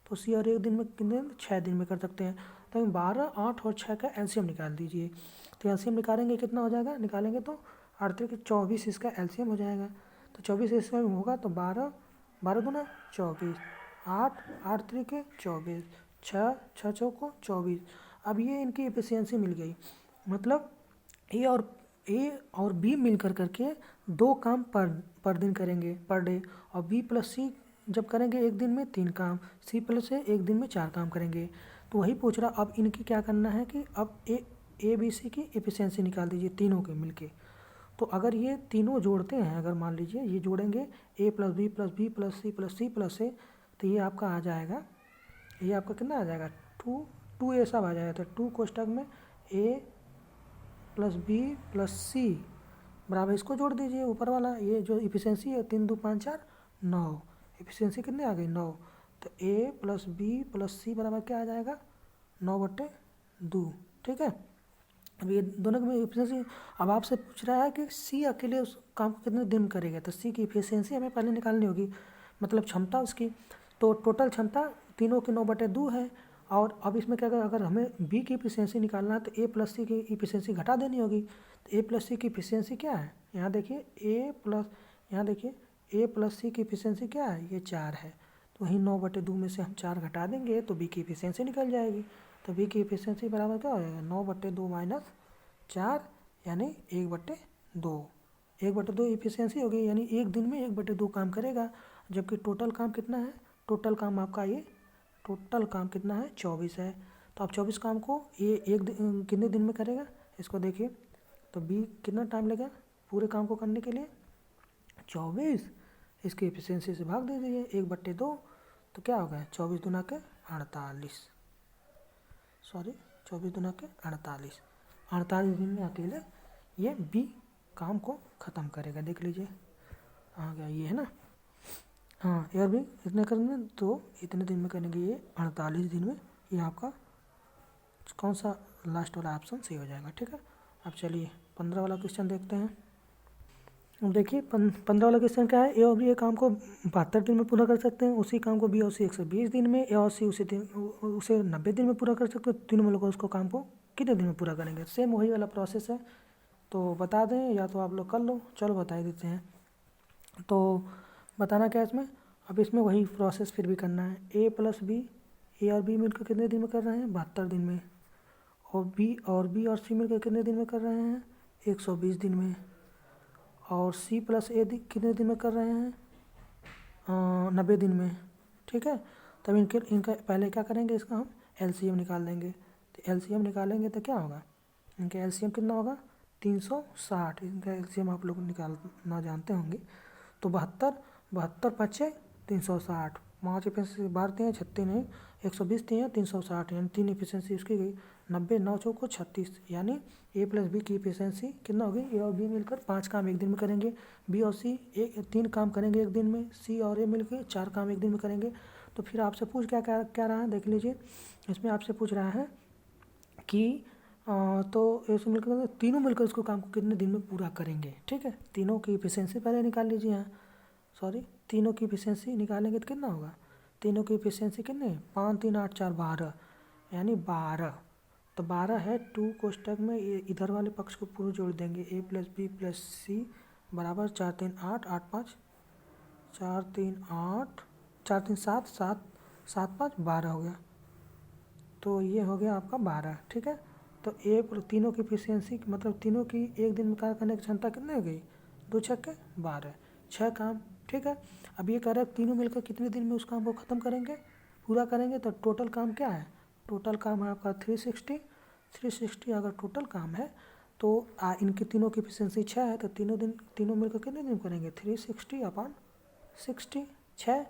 तो सी और 1 दिन में कितने, 6 दिन में कर सकते हैं। तो 12, 8 और 6 का एलसीएम निकाल दीजिए। तो एलसीएम निकालेंगे कितना हो जाएगा, निकालेंगे तो 8 के 24 इसका एलसीएम हो जाएगा। तो 24 इसका होगा तो 12, 12 गुना 24, 8, 8 के 24, 6, 6 चौको 24। अब ये इनकी एफिशिएंसी मिल गई, मतलब ए और बी मिलकर करके 2 काम पर दिन करेंगे पर डे, और बी प्लस सी जब करेंगे 1 दिन में 3 काम, सी प्लस से 1 दिन में 4 काम करेंगे। तो वही पूछ रहा, अब इनकी क्या करना है कि अब ए बी सी की एफिशिएंसी निकाल दीजिए तीनों के मिलके। तो अगर ये तीनों जोड़ते हैं, अगर मान लीजिए ये जोड़ेंगे A plus B plus B plus C plus A, तो ये आपका आ जाएगा, ये आपका कितना आ जाएगा, 2 ए सब आ जाएगा। तो 2 कोष्टक में ए प्लस बी प्लस सी बराबर इसको जोड़ दीजिए ऊपर वाला, ये जो इफिशियंसी है 3 2 5 4 9, इफिशियंसी कितने आ गई 9। तो ए प्लस बी प्लस सी बराबर क्या आ जाएगा, 9/2। ठीक है, अब ये दोनों की इफिशियंसी, अब आपसे पूछ रहा है कि सी अकेले उस काम को कितने दिन में करेगा, तो सी की इफिशियंसी हमें पहले निकालनी होगी, मतलब क्षमता उसकी। तो टोटल क्षमता तीनों की 9/2 है। और अब इसमें क्या, अगर हमें बी की इफिशियंसी निकालना है तो ए प्लस सी की इफिशियंसी घटा देनी होगी। तो ए प्लस सी की इफिशियंसी क्या है, यहाँ देखिए यहाँ देखिए ए प्लस सी की इफिशियंसी क्या है, ये 4 है। तो वहीं 9/2 में से हम 4 घटा देंगे तो बी की इफिशियंसी निकल जाएगी। तो बी की इफिशियंसी बराबर क्या हो जाएगा, 9/2 माइनस 4 यानी 1/2। 1/2 इफिशियंसी हो गई, यानी 1 दिन में 1/2 काम करेगा। जबकि टोटल काम कितना है, टोटल काम आपका ये टोटल काम कितना है, 24 है। तो आप 24 काम को ये कितने दिन में करेगा, इसको देखिए। तो बी कितना टाइम लगेगा पूरे काम को करने के लिए, 24, इसकी एफिशिएंसी से भाग दे दीजिए 1/2, तो क्या होगा 24 दुना के 48, 24 दुना के 48, 48 दिन में अकेले ये बी काम को ख़त्म करेगा। देख लीजिए आ गया, ये है ना, हाँ यार भी इतने करने, तो इतने दिन में करेंगे ये 48 दिन में, ये आपका कौन सा लास्ट वाला ऑप्शन सही हो जाएगा। ठीक है, अब चलिए 15 वाला क्वेश्चन देखते हैं। अब देखिए 15 वाला क्वेश्चन क्या है, ए और बी ये काम को 72 दिन में पूरा कर सकते हैं, उसी काम को बी और सी 120 दिन में, ए और सी उसे 90 दिन में पूरा कर सकते हैं। तीनों लोग उसको काम को कितने दिन में पूरा करेंगे, सेम वही वाला प्रोसेस है। तो बता दें या तो आप लोग कर लो, चलो बता ही देते हैं। तो बताना क्या है इसमें, अब इसमें वही प्रोसेस फिर भी करना है। ए प्लस बी, ए और बी मिलकर कितने दिन में कर रहे हैं, 72 दिन में। और बी और सी मिलकर कितने दिन में कर रहे हैं, 120 दिन में। और सी प्लस ए कितने दिन में कर रहे हैं, 90 दिन में। ठीक है, तब इनका पहले क्या करेंगे, इसका हम एलसीएम निकाल देंगे। तो एलसीएम निकालेंगे तो क्या होगा, इनका एलसीएम कितना होगा 360, इनका एलसीएम आप लोग निकालना जानते होंगे। तो 72, 72 पचे 360, 5 एफिशिएंसी 12 हैं 36 नहीं 120 हैं 360, यानी 3 एफिशिएंसी उसकी गई 90, 9 चौको 36, यानी ए प्लस बी की एफिशिएंसी कितना होगी, ए और बी मिलकर 5 काम एक दिन में करेंगे, बी और सी 3 काम करेंगे एक दिन में, सी और ए मिलकर 4 काम एक दिन में करेंगे। तो फिर आपसे पूछ क्या रहा है देख लीजिए, इसमें आपसे पूछ रहा है कि तो ऐसे मिलकर तीनों मिलकर इसको काम को कितने दिन में पूरा करेंगे। ठीक है, तीनों की एफिशिएंसी पहले निकाल लीजिए यहाँ, सॉरी तीनों की एफिशिएंसी निकालेंगे तो कितना होगा, तीनों की एफिशिएंसी कितने 5 3 8 4 12, यानी 12। तो 12 है 2 कोष्टक में इधर वाले पक्ष को पूरा जोड़ देंगे, ए प्लस बी प्लस सी बराबर 4 3 8 8 5 4 3 8 4 3 7 7 7 5 12 हो गया। तो ये हो गया आपका 12। ठीक है, तो तीनों की एफिशिएंसी मतलब तीनों की एक दिन में कार्य करने की क्षमता कितनी हो गई, 2 छक्के 12, 6 काम। ठीक है, अब ये कह रहा है तीनों मिलकर कितने दिन में उस काम को ख़त्म करेंगे, पूरा करेंगे। तो टोटल काम क्या है, टोटल काम है आपका 360 अगर टोटल काम है तो इनकी तीनों की एफिशिएंसी 6 है, तो तीनों मिलकर कितने दिन करेंगे 360/60, 6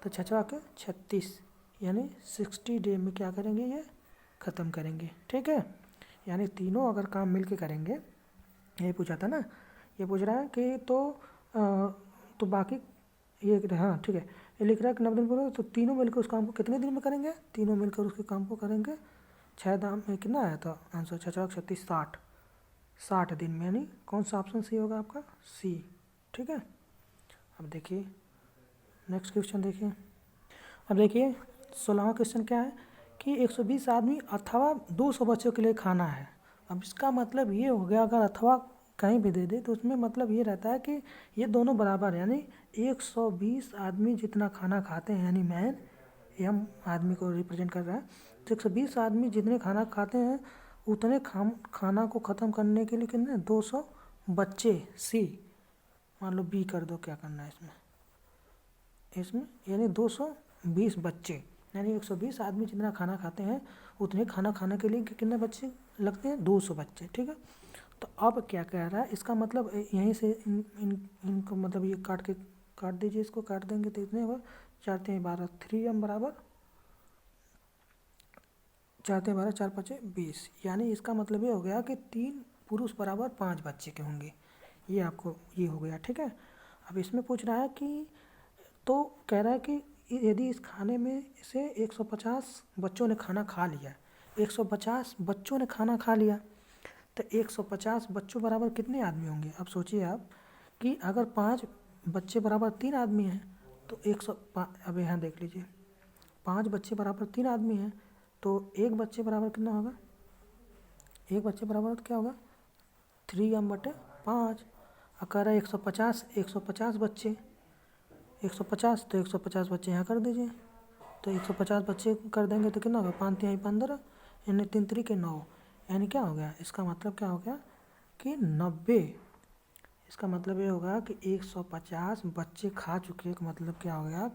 तो 6 के 36, यानी 60 डे में क्या करेंगे ये ख़त्म करेंगे। ठीक है, यानी तीनों अगर काम मिल के करेंगे, ये पूछा था ना, ये पूछ रहा है कि तो बाकी ये हाँ ठीक है, ये लिख रहा है कि 90 दिन पूरा, तो तीनों मिलकर उस काम को कितने दिन में करेंगे, तीनों मिलकर उसके काम को करेंगे 6 दाम में कितना आया था आंसर 6 36 60 दिन में, यानी कौन सा ऑप्शन सी होगा आपका सी। ठीक है, अब देखिए नेक्स्ट क्वेश्चन देखिए, अब देखिए 16वां क्वेश्चन क्या है कि 120 आदमी अथवा 200 बच्चों के लिए खाना है। अब इसका मतलब ये हो गया, अगर अथवा कहीं भी दे दे तो उसमें मतलब ये रहता है कि ये दोनों बराबर, यानी 120 आदमी जितना खाना खाते हैं, यानी मैन एम आदमी को रिप्रेजेंट कर रहा है, तो 120 आदमी जितने खाना खाते हैं उतने खाना को ख़त्म करने के लिए कितने 200 बच्चे, सी मान लो बी कर दो, क्या करना है इसमें यानी 220 बच्चे, यानी 120 आदमी जितना खाना खाते हैं उतने खाना खाने के लिए कितने बच्चे लगते हैं 200 बच्चे। ठीक है, तो अब क्या कह रहा है, इसका मतलब यहीं से इनको मतलब ये काट दीजिए, इसको काट देंगे तो इतने होगा 4 3 12 3m बराबर 4 3 12 4 5 20, यानी इसका मतलब ये हो गया कि 3 पुरुष बराबर 5 बच्चे के होंगे, ये आपको ये हो गया। ठीक है, अब इसमें पूछ रहा है कि तो कह रहा है कि यदि इस खाने में से 150 बच्चों ने खाना खा लिया, 150 बच्चों ने खाना खा लिया, तो 150 बच्चों बराबर कितने आदमी होंगे। अब सोचिए आप कि अगर 5 बच्चे बराबर 3 आदमी हैं तो 105, अब यहाँ देख लीजिए 5 बच्चे बराबर 3 आदमी हैं, तो एक बच्चे बराबर कितना होगा, एक बच्चे बराबर क्या होगा 3m/5। अगर 150 बच्चे 150, तो 150 बच्चे यहाँ कर दीजिए, तो 150 बच्चे कर देंगे तो कितना होगा 5 3 15, यानी 3 3 के 9, यानी क्या हो गया, इसका मतलब क्या हो गया कि 90। इसका मतलब ये होगा कि 150 बच्चे खा चुके का मतलब क्या हो गया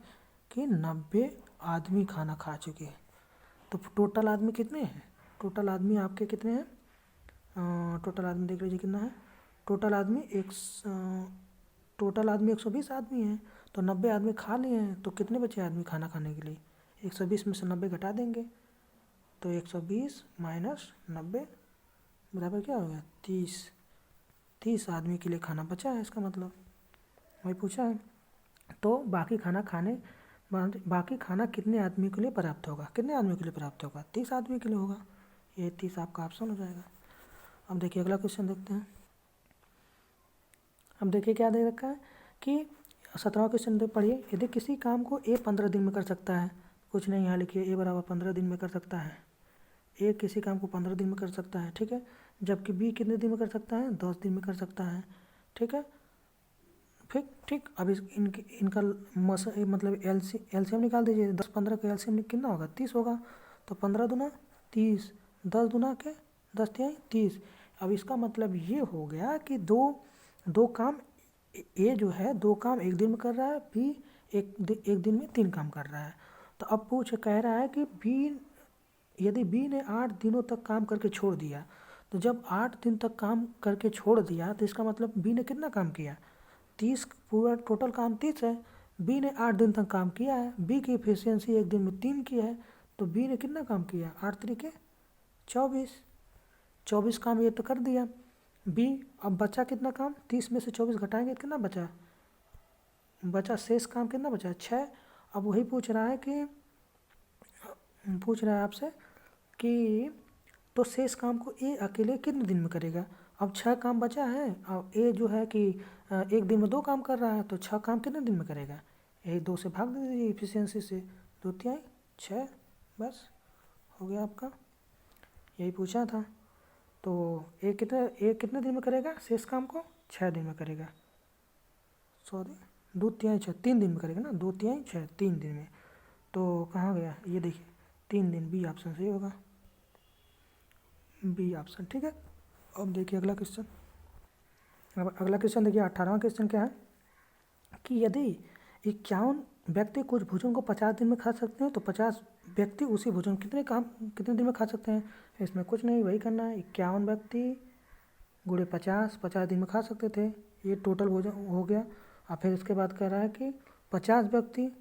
कि 90 आदमी खाना खा चुके हैं। तो टोटल आदमी कितने हैं, टोटल आदमी आपके कितने हैं, टोटल आदमी देख लीजिए कितना है, टोटल आदमी 120 आदमी हैं, तो 90 आदमी खा लिए हैं, तो कितने बचे आदमी खाना खाने के लिए, 120 में से 90 घटा देंगे, तो 120 माइनस 90 बराबर क्या हो गया 30 आदमी के लिए खाना बचा है, इसका मतलब वही पूछा है। तो बाकी खाना कितने आदमी के लिए पर्याप्त होगा, कितने आदमी के लिए पर्याप्त होगा 30 आदमी के लिए होगा, ये 30 आपका ऑप्शन हो जाएगा। अब देखिए अगला क्वेश्चन देखते हैं, अब देखिए क्या दे रखा है कि 17वां क्वेश्चन पढ़िए, यदि किसी काम को ए 15 दिन में कर सकता है, कुछ नहीं यहाँ लिखिए ए बराबर 15 दिन में कर सकता है, ए किसी काम को 15 दिन में कर सकता है। ठीक है, जबकि बी कितने दिन में कर सकता है 10 दिन में कर सकता है। ठीक है, फिर ठीक अब इनका मतलब एलसीएम निकाल दीजिए, 10 15 का एलसीएम कितना होगा 30 होगा, तो 15 दूना 30, 10 दूना के 10 तिहाई 30। अब इसका मतलब ये हो गया कि दो काम ए जो है 2 काम एक दिन में कर रहा है, बी एक दिन में 3 काम कर रहा है। तो अब कह रहा है कि बी यदि बी ने 8 दिनों तक काम करके छोड़ दिया, तो जब 8 दिन तक काम करके छोड़ दिया तो इसका मतलब बी ने कितना काम किया, 30, पूरा टोटल काम 30 है। बी ने 8 दिन तक काम किया है, बी की एफिशिएंसी एक दिन में 3 की है, तो बी ने कितना काम किया, 8 तरीके 24 काम ये तो कर दिया बी। अब बचा कितना काम, 30 में से 24 घटाएंगे तो कितना बचा शेष काम कितना बचा, 6। अब वही पूछ रहा है आपसे कि तो शेष काम को ए अकेले कितने दिन में करेगा। अब 6 काम बचा है, अब ए जो है कि एक दिन में 2 काम कर रहा है, तो 6 काम कितने दिन में करेगा, यही 2 से भाग दे दीजिए एफिशिएंसी से, 2/3 6, बस हो गया आपका, यही पूछा था। तो ए कितने दिन में करेगा शेष काम को, 6 दिन में करेगा, सॉरी 2/3 6, 3 दिन में करेगा ना, 2/3 6, 3 दिन में। तो कहाँ गया, ये देखिए 3 दिन, बी ऑप्शन सही होगा, बी ऑप्शन, ठीक है। अब देखिए अगला क्वेश्चन। अब अगला क्वेश्चन देखिए 18वां क्वेश्चन क्या है कि यदि 51 व्यक्ति कुछ भोजन को 50 दिन में खा सकते हैं, तो 50 व्यक्ति उसी भोजन कितने दिन में खा सकते हैं। इसमें कुछ नहीं, वही करना है, 51 व्यक्ति गुणे 50 दिन में खा सकते थे, ये टोटल भोजन हो गया। और फिर इसके बाद कह रहा है कि 50 व्यक्ति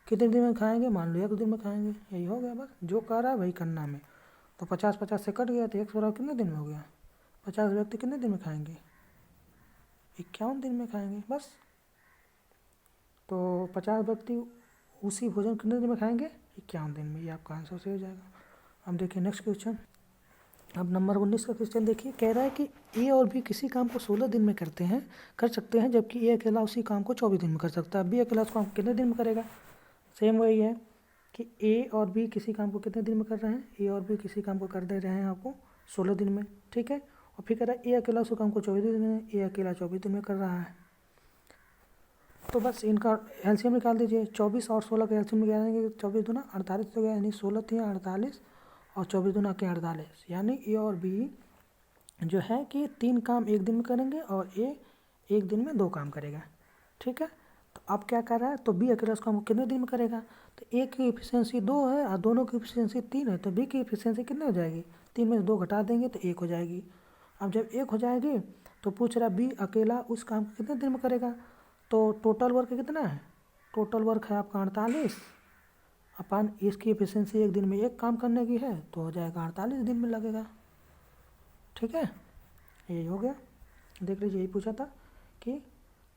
कितने दिन में खाएंगे, मान लो 1 दिन में खाएंगे, यही हो गया, बस जो कह रहा है वही करना हमें। तो 50 से कट गया तो 100 कितने दिन में हो गया, 50 व्यक्ति कितने दिन में खाएंगे, 51 दिन में खाएंगे, बस। तो 50 व्यक्ति उसी भोजन कितने दिन में खाएंगे, 51 दिन में, ये आपका आंसर सही हो जाएगा। अब देखिए नेक्स्ट क्वेश्चन। अब नंबर 19 का क्वेश्चन देखिए, कह रहा है कि ए और बी किसी काम को 16 दिन में कर सकते हैं, जबकि ए अकेला उसी काम को 24 दिन में कर सकता है। बी अकेला उस काम को कितने दिन में करेगा। सेम वही है कि ए और बी किसी काम को कितने दिन में कर रहे हैं, ए और बी किसी काम को कर दे रहे हैं आपको 16 दिन में, ठीक है। और फिर कह रहा है ए अकेला उस काम को 24 दिन में, ए अकेला 24 दिन में कर रहा है। तो बस इनका एलसीएम निकाल दीजिए, 24 और 16 का एलसीएम निकालेंगे, 24 दूना 48 हो गया, यानी 16 थी 48 और 24 दूना के 48, यानी ए और बी जो है कि 3 काम एक दिन में करेंगे और ए एक दिन में 2 काम करेगा, ठीक है। तो अब क्या कर रहा है, तो बी अकेला उस काम को कितने दिन में करेगा, तो ए की एफिशिएंसी 2 है और दोनों की एफिशिएंसी 3 है, तो बी की एफिशिएंसी कितनी हो जाएगी, 3 में से 2 घटा देंगे तो 1 हो जाएगी। अब जब 1 हो जाएगी तो पूछ रहा बी अकेला उस काम को कितने दिन में करेगा, तो टोटल वर्क कितना है, टोटल वर्क है आपका 48 अपन इसकी एफिशिएंसी एक दिन में 1 काम करने की है, तो हो जाएगा 48 दिन में लगेगा, ठीक है। यही हो गया, देख लीजिए यही पूछा था कि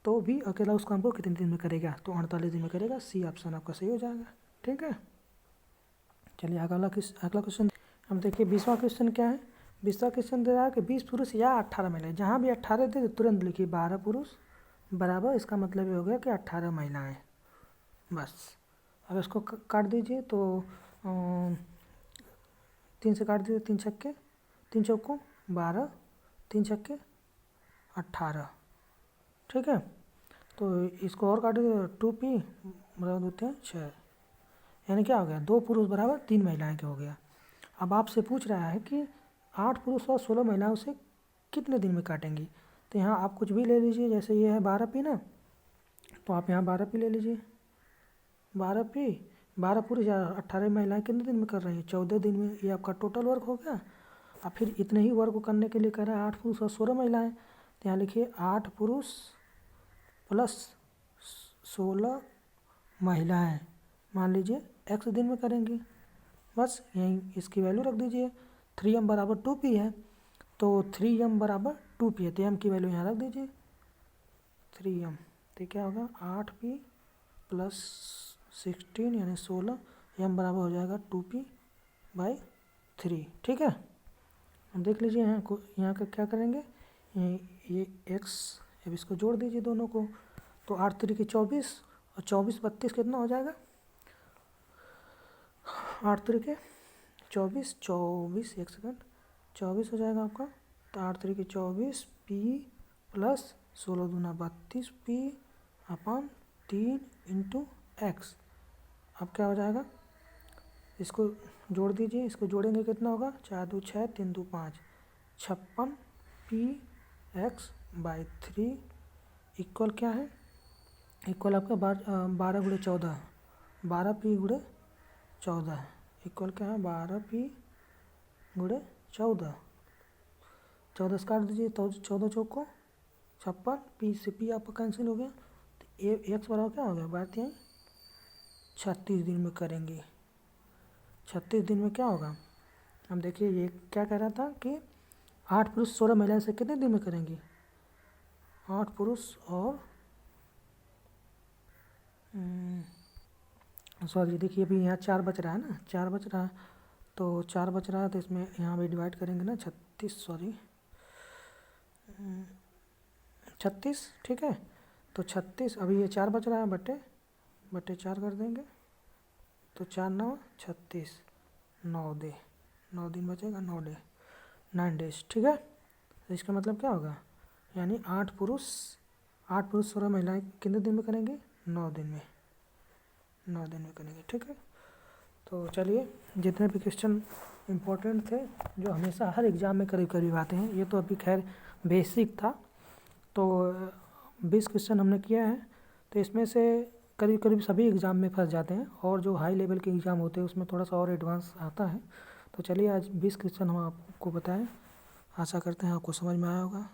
तो भी अकेला उस काम को कितने दिन में करेगा, तो 48 दिन में करेगा, सी ऑप्शन आपका सही हो जाएगा, ठीक है। चलिए अगला क्वेश्चन। हम देखिए 20वां क्वेश्चन क्या है। 20वां क्वेश्चन दे रहा है कि 20 पुरुष या 18 महिलाएं, जहाँ भी 18 दे तो तुरंत लिखिए 12 पुरुष बराबर, इसका मतलब ये हो गया कि 18 महिलाएं, बस। अब इसको काट दीजिए, तो 3 से काट दीजिए, 3 छक्के 3 चौको 12, 3 छक्के 18, ठीक है। तो इसको और काट दीजिए, 2p बराबर होते हैं 6, यानी क्या हो गया, 2 पुरुष बराबर 3 महिलाएं के हो गया। अब आपसे पूछ रहा है कि 8 पुरुष और 16 महिलाओं से कितने दिन में काटेंगी, तो यहाँ आप कुछ भी ले लीजिए, जैसे ये है 12p ना, तो आप यहाँ 12p ले लीजिए, 12p, 12 पुरुष या 18 महिलाएं कितने दिन में कर रही हैं, 14 दिन में, ये आपका टोटल वर्क हो गया। और फिर इतने ही वर्क को करने के लिए कह रहा है 8 पुरुष और 16 महिलाएं, तो यहाँ लिखिए 8 पुरुष प्लस 16 महिलाएं, मान लीजिए x दिन में करेंगी, बस यहीं इसकी वैल्यू रख दीजिए। 3m बराबर 2p है, तो 3m बराबर 2p है, तो m की वैल्यू यहाँ रख दीजिए 3m, तो क्या होगा 8p प्लस 16 यानी 16, m बराबर हो जाएगा 2p/3, ठीक है। अब देख लीजिए यहाँ का क्या करेंगे, ये x, अब इसको जोड़ दीजिए दोनों को, तो 8 3 24 और 24 32 कितना हो जाएगा, 8 3 24 एक सेकंड 24 हो जाएगा आपका, तो 8 3 24 p प्लस 16 दूना 32 p अपन 3 इंटू एक्स। अब क्या हो जाएगा, इसको जोड़ दीजिए, इसको जोड़ेंगे कितना होगा, 4 2 6 3 2 5 56 p/3 इक्वल क्या है, इक्वल आपका 12 गुणे 14, 12p गुणे 14 इक्वल क्या है 12p गुणे 14, 14 से काट दीजिए तो 14 चौक को 56, पी से पी आपका कैंसिल हो गया, तो एक्स बराबर क्या हो गया, बात यही 36 दिन में करेंगे। 36 दिन में क्या होगा, हम देखिए ये क्या कह रहा था कि 8 पुरुष 16 महिलाएं से कितने दिन में करेंगी, 8 पुरुष और सॉरी देखिए अभी यहाँ 4 बच रहा है ना, 4 बच रहा है, तो 4 बच रहा है तो इसमें यहाँ भी डिवाइड करेंगे ना 36 ठीक है। तो 36 अभी ये 4 बच रहा है, बटे 4 कर देंगे, तो 4 9 36, 9 दिन बचेगा, 9 डेज ठीक है। तो इसका मतलब क्या होगा, यानी 8 पुरुष 16 महिलाएं कितने दिन में करेंगे, 9 दिन में करेंगे ठीक है। तो चलिए जितने भी क्वेश्चन इम्पोर्टेंट थे जो हमेशा हर एग्ज़ाम में करीब करीब आते हैं, ये तो अभी खैर बेसिक था, तो 20 क्वेश्चन हमने किया है, तो इसमें से करीब करीब सभी एग्ज़ाम में फंस जाते हैं, और जो हाई लेवल के एग्ज़ाम होते हैं उसमें थोड़ा सा और एडवांस आता है। तो चलिए आज 20 क्वेश्चन हम आपको बताएं, आशा करते हैं आपको समझ में आया होगा।